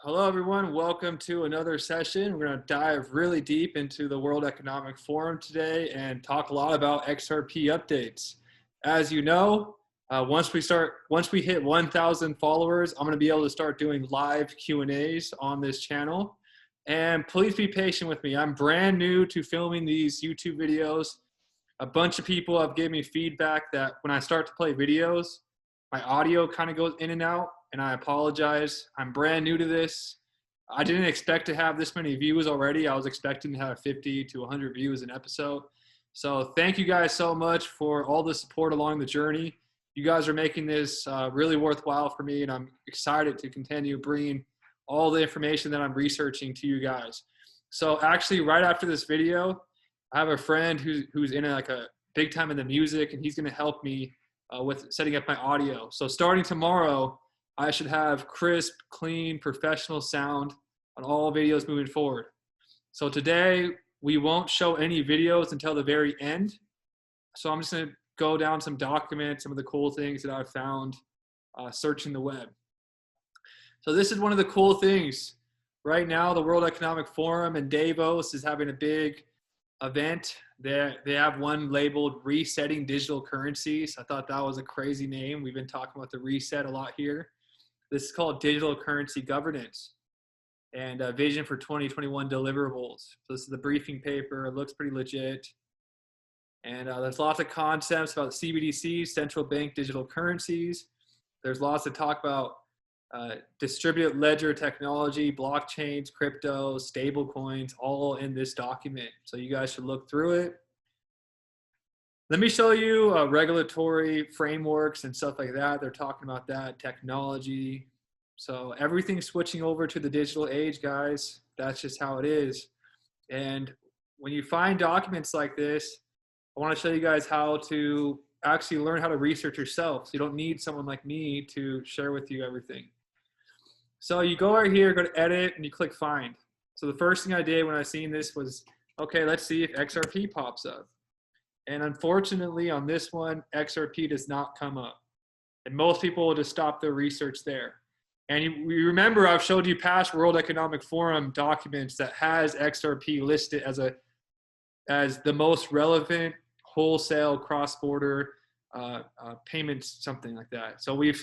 Hello, everyone. Welcome to another session. We're going to dive really deep into the World Economic Forum today and talk a lot about XRP updates. As you know, once we hit 1,000 followers, I'm going to be able to start doing live Q&As on this channel. And please be patient with me. I'm brand new to filming these YouTube videos. A bunch of people have given me feedback that when I start to play videos, my audio kind of goes in and out, and I apologize. I'm brand new to this. I didn't expect to have this many views already. I was expecting to have 50 to 100 views an episode. So thank you guys so much for all the support along the journey. You guys are making this really worthwhile for me, and I'm excited to continue bringing all the information that I'm researching to you guys. So actually, right after this video, I have a friend who's in a big time in the music, and he's going to help me with setting up my audio. So starting tomorrow, I should have crisp, clean, professional sound on all videos moving forward. So today, we won't show any videos until the very end. So I'm just going to go down some documents, some of the cool things that I've found searching the web. So this is one of the cool things. Right now, the World Economic Forum in Davos is having a big event. They have one labeled Resetting Digital Currencies. I thought that was a crazy name. We've been talking about the reset a lot here. This is called Digital Currency Governance and Vision for 2021 Deliverables. So this is the briefing paper. It looks pretty legit. And there's lots of concepts about CBDCs, central bank digital currencies. There's lots to talk about distributed ledger technology, blockchains, crypto, stable coins, all in this document. So you guys should look through it. Let me show you regulatory frameworks and stuff like that. They're talking about that, technology. So everything's switching over to the digital age, guys. That's just how it is. And when you find documents like this, I want to show you guys how to actually learn how to research yourself. So you don't need someone like me to share with you everything. So you go right here, go to edit, and you click find. So the first thing I did when I seen this was, okay, let's see if XRP pops up. And unfortunately on this one, XRP does not come up. And most people will just stop their research there. And you remember I've showed you past World Economic Forum documents that has XRP listed as the most relevant wholesale cross-border payments, something like that. So we've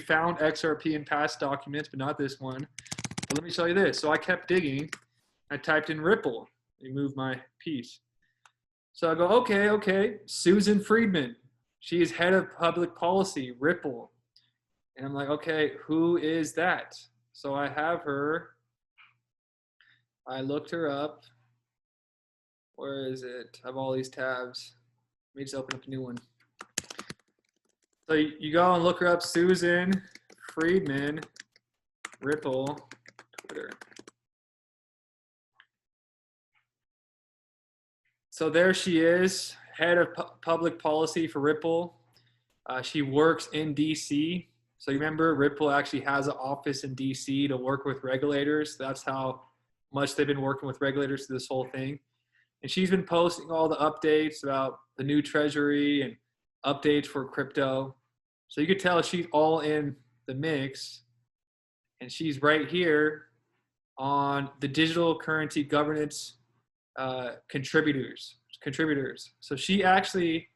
found XRP in past documents, but not this one. But let me show you this. So I kept digging. I typed in Ripple. Let me move my piece. So I go, okay, Susan Friedman. She is head of public policy, Ripple. And I'm like, okay, who is that? So I have her. I looked her up. Where is it? I have all these tabs. Let me just open up a new one. So you go and look her up, Susan Friedman, Ripple, Twitter. So there she is, head of public policy for Ripple. She works in DC. So you remember Ripple actually has an office in DC to work with regulators. That's how much they've been working with regulators through this whole thing. And she's been posting all the updates about the new treasury and updates for crypto. So you could tell she's all in the mix. And she's right here on the digital currency governance contributors. So she actually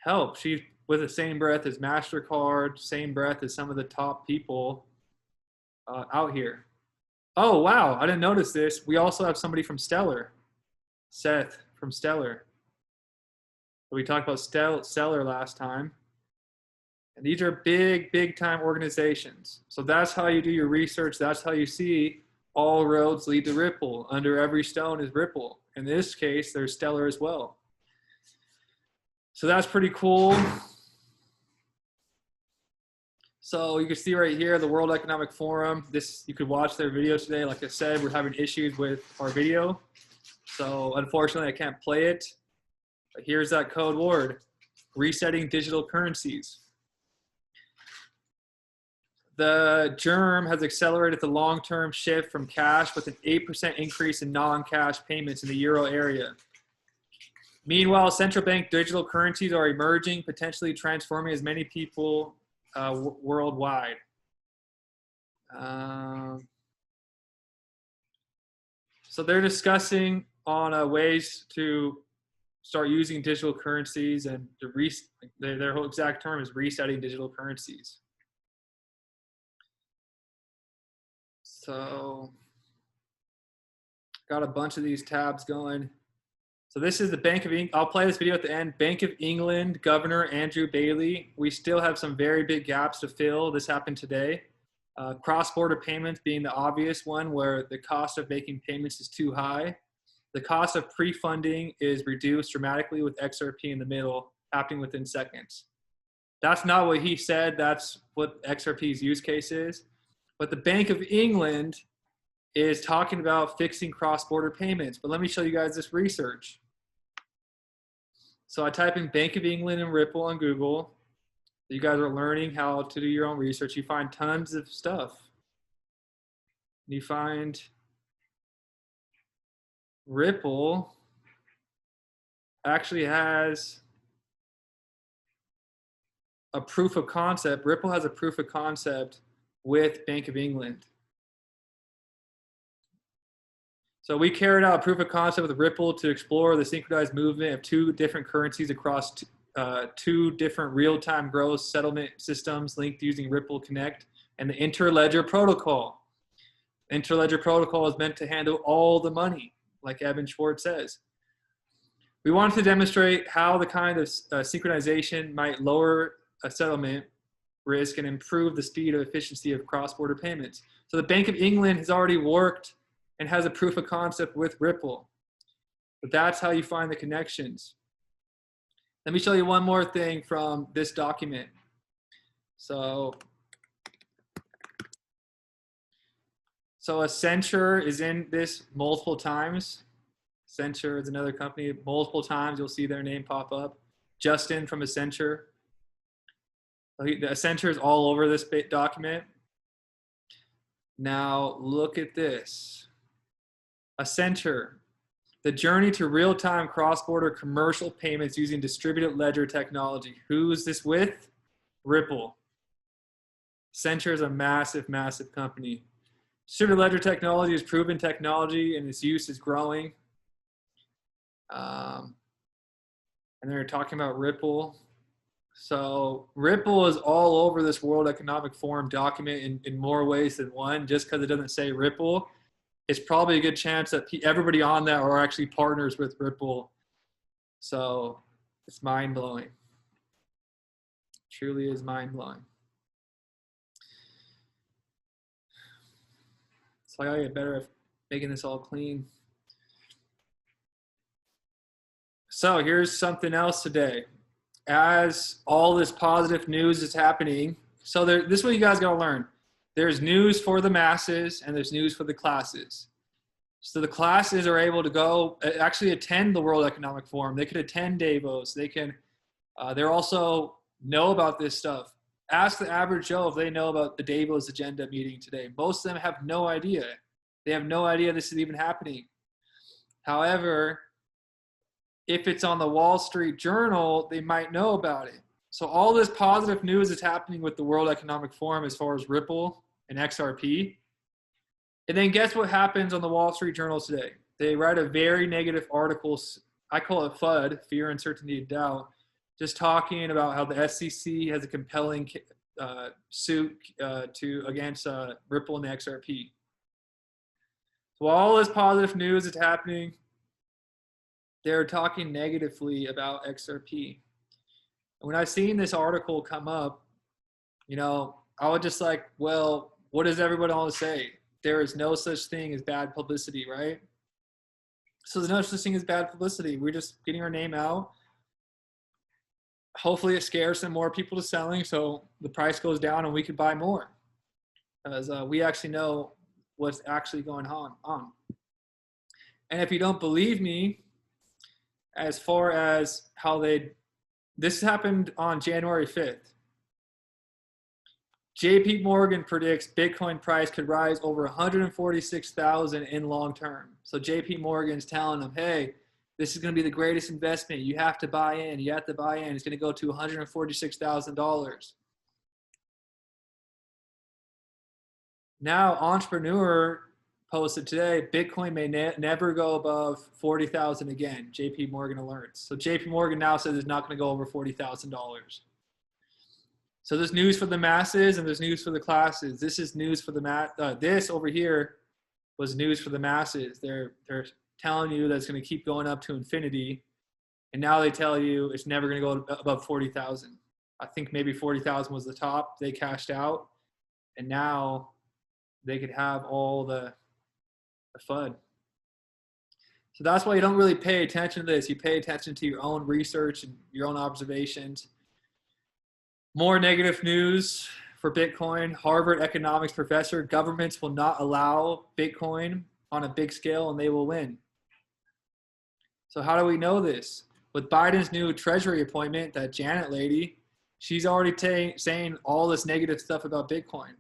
helped. She's with the same breath as MasterCard, same breath as some of the top people out here. Oh, wow, I didn't notice this. We also have somebody from Stellar. Seth from Stellar. We talked about Stellar last time. And these are big time organizations. So that's how you do your research. That's how you see all roads lead to Ripple. Under every stone is Ripple. In this case, there's Stellar as well. So that's pretty cool. So you can see right here, the World Economic Forum. You could watch their video today. Like I said, we're having issues with our video. So unfortunately, I can't play it. But here's that code word, resetting digital currencies. The germ has accelerated the long-term shift from cash with an 8% increase in non-cash payments in the euro area. Meanwhile, central bank digital currencies are emerging, potentially transforming as many people worldwide. So they're discussing on ways to start using digital currencies, and their whole exact term is resetting digital currencies. So got a bunch of these tabs going. So this is the Bank of England. I'll play this video at the end. Bank of England Governor Andrew Bailey. We still have some very big gaps to fill. This happened today. Cross-border payments being the obvious one, where the cost of making payments is too high. The cost of pre-funding is reduced dramatically with XRP in the middle, happening within seconds. That's not what he said. That's what XRP's use case is. But the Bank of England is talking about fixing cross-border payments. But let me show you guys this research. So I type in Bank of England and Ripple on Google. You guys are learning how to do your own research. You find tons of stuff. You find Ripple actually has a proof of concept. Ripple has a proof of concept with Bank of England. So we carried out a proof of concept with Ripple to explore the synchronized movement of two different currencies across two different real-time gross settlement systems linked using Ripple Connect and the Interledger Protocol. Interledger Protocol is meant to handle all the money, like Evan Schwartz says. We wanted to demonstrate how the kind of synchronization might lower a settlement risk and improve the speed and efficiency of cross-border payments. So the Bank of England has already worked and has a proof of concept with Ripple. But that's how you find the connections. Let me show you one more thing from this document. So Accenture is in this multiple times. Accenture is another company. Multiple times you'll see their name pop up. Justin from Accenture. Accenture is all over this document. Now look at this. Accenture, the journey to real-time cross-border commercial payments using distributed ledger technology. Who is this with? Ripple. Accenture is a massive, massive company. Distributed ledger technology is proven technology and its use is growing. And they're talking about Ripple. So Ripple is all over this World Economic Forum document in more ways than one. Just because it doesn't say Ripple, it's probably a good chance that everybody on that are actually partners with Ripple. So it's mind-blowing. Truly is mind-blowing. So I gotta get better at making this all clean. So here's something else today. As all this positive news is happening, so this is what you guys gotta learn. There's news for the masses and there's news for the classes. So the classes are able to go actually attend the World Economic Forum. They could attend Davos. They can, they're also know about this stuff. Ask the average Joe if they know about the Davos agenda meeting today. Most of them have no idea. They have no idea this is even happening. However, if it's on the Wall Street Journal, they might know about it. So all this positive news is happening with the World Economic Forum as far as Ripple and XRP. And then guess what happens on the Wall Street Journal today? They write a very negative article. I call it FUD, fear, uncertainty, and doubt, just talking about how the SEC has a compelling suit against Ripple and the XRP. So all this positive news is happening, they're talking negatively about XRP. And when I seen this article come up, you know, I was just like, well, what does everybody want to say? There is no such thing as bad publicity, right? So there's no such thing as bad publicity. We're just getting our name out. Hopefully it scares some more people to selling so the price goes down and we can buy more. Because we actually know what's actually going on. And if you don't believe me, as far as how this happened on January 5th. JP Morgan predicts Bitcoin price could rise over 146,000 in long term. So JP Morgan's telling them, hey, this is going to be the greatest investment. You have to buy in. You have to buy in. It's going to go to $146,000. Now, Entrepreneur posted today, Bitcoin may never go above 40,000 again. JP Morgan alerts. So JP Morgan now says it's not going to go over $40,000. So there's news for the masses and there's news for the classes. This is news for the this over here was news for the masses. They're telling you that it's going to keep going up to infinity, and now they tell you it's never going to go above 40,000. I think maybe 40,000 was the top. They cashed out, and now they could have all the FUD. So that's why you don't really pay attention to this. You pay attention to your own research and your own observations. More negative news for Bitcoin. Harvard economics professor, governments will not allow Bitcoin on a big scale and they will win. So how do we know this? With Biden's new Treasury appointment, that Janet lady, she's already saying all this negative stuff about Bitcoin.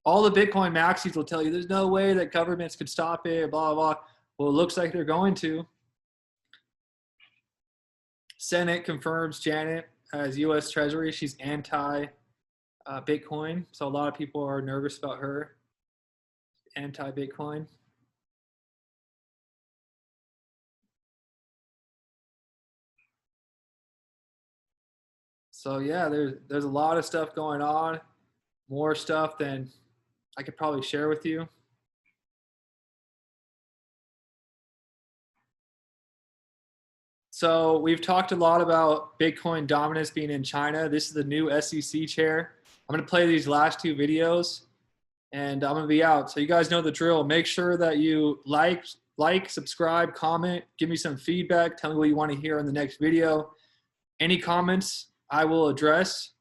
All the Bitcoin maxis will tell you there's no way that governments could stop it, blah, blah, blah. Well, it looks like they're going to. Senate confirms Janet as U.S. Treasury. She's anti-Bitcoin. So a lot of people are nervous about her. Anti-Bitcoin. So yeah, there's a lot of stuff going on. More stuff than I could probably share with you. So we've talked a lot about Bitcoin dominance being in China. This is the new SEC chair. I'm going to play these last two videos and I'm going to be out. So you guys know the drill. Make sure that you like, subscribe, comment, give me some feedback. Tell me what you want to hear in the next video. Any comments I will address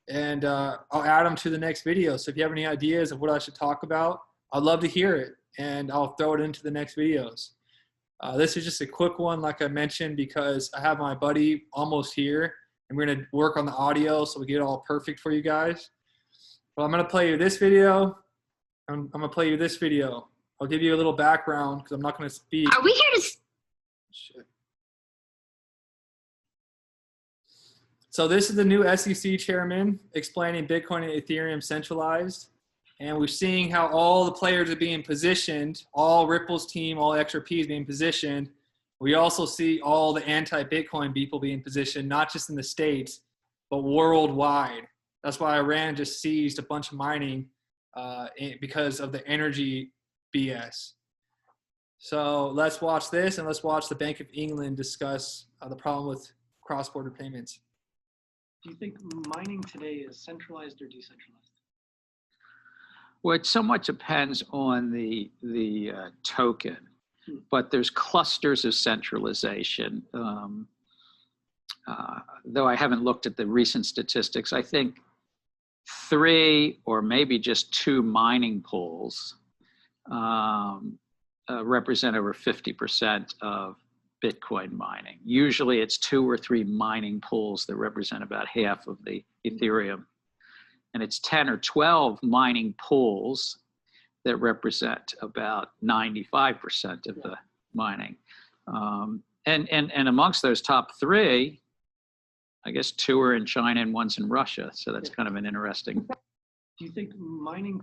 and I'll add them to the next video. So if you have any ideas of what I should talk about, I'd love to hear it and I'll throw it into the next videos. This is just a quick one, like I mentioned, because I have my buddy almost here, and we're going to work on the audio so we get it all perfect for you guys. Well, I'm going to play you this video. I'm going to play you this video. I'll give you a little background because I'm not going to speak. Are we here to... Shit. So this is the new SEC chairman explaining Bitcoin and Ethereum centralized. And we're seeing how all the players are being positioned, all Ripple's team, all XRP is being positioned. We also see all the anti-Bitcoin people being positioned, not just in the States, but worldwide. That's why Iran just seized a bunch of mining because of the energy BS. So let's watch this and let's watch the Bank of England discuss the problem with cross-border payments. Do you think mining today is centralized or decentralized? Well, it somewhat depends on the token, but there's clusters of centralization. Though I haven't looked at the recent statistics, I think 3 or maybe just 2 mining pools represent over 50% of Bitcoin mining. Usually it's 2 or 3 mining pools that represent about half of the Ethereum. And it's 10 or 12 mining pools that represent about 95% of the mining. And amongst those top 3, I guess 2 are in China and 1's in Russia. So that's kind of an interesting. Do you think mining...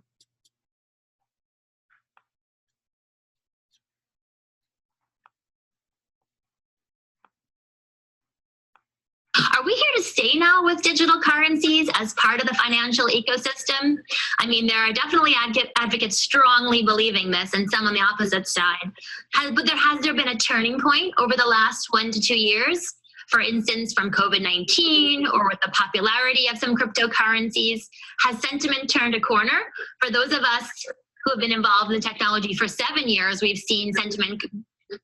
Are we here to stay now with digital currencies as part of the financial ecosystem? I mean, there are definitely advocates strongly believing this and some on the opposite side. But has there been a turning point over the last 1 to 2 years? For instance, from COVID-19 or with the popularity of some cryptocurrencies? Has sentiment turned a corner? For those of us who have been involved in the technology for 7 years, we've seen sentiment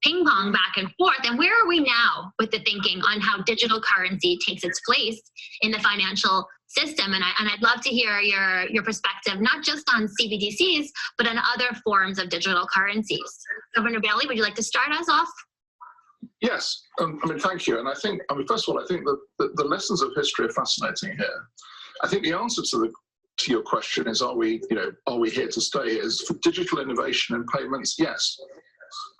ping pong back and forth. And where are we now with the thinking on how digital currency takes its place in the financial system? And I'd love to hear your perspective, not just on CBDCs, but on other forms of digital currencies. Governor Bailey, would you like to start us off? Yes, I mean, thank you. And I think, first of all, I think that the lessons of history are fascinating here. I think the answer to your question is, are we here to stay? Is for digital innovation and payments? Yes.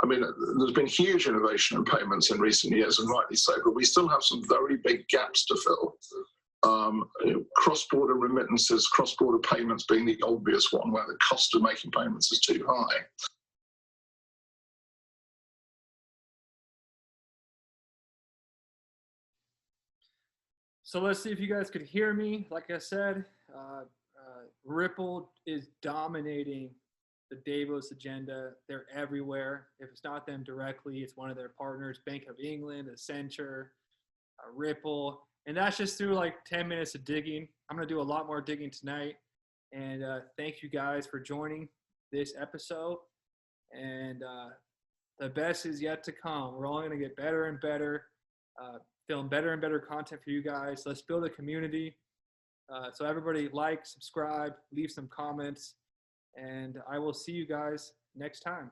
I mean, there's been huge innovation in payments in recent years, and rightly so, but we still have some very big gaps to fill. Cross-border remittances, cross-border payments being the obvious one, where the cost of making payments is too high. So let's see if you guys could hear me. Like I said, Ripple is dominating the Davos agenda. They're everywhere. If it's not them directly, it's one of their partners, Bank of England, Accenture, Ripple. And that's just through like 10 minutes of digging. I'm going to do a lot more digging tonight. And thank you guys for joining this episode. And the best is yet to come. We're only going to get better and better, film better and better content for you guys. Let's build a community. So everybody like, subscribe, leave some comments, and I will see you guys next time.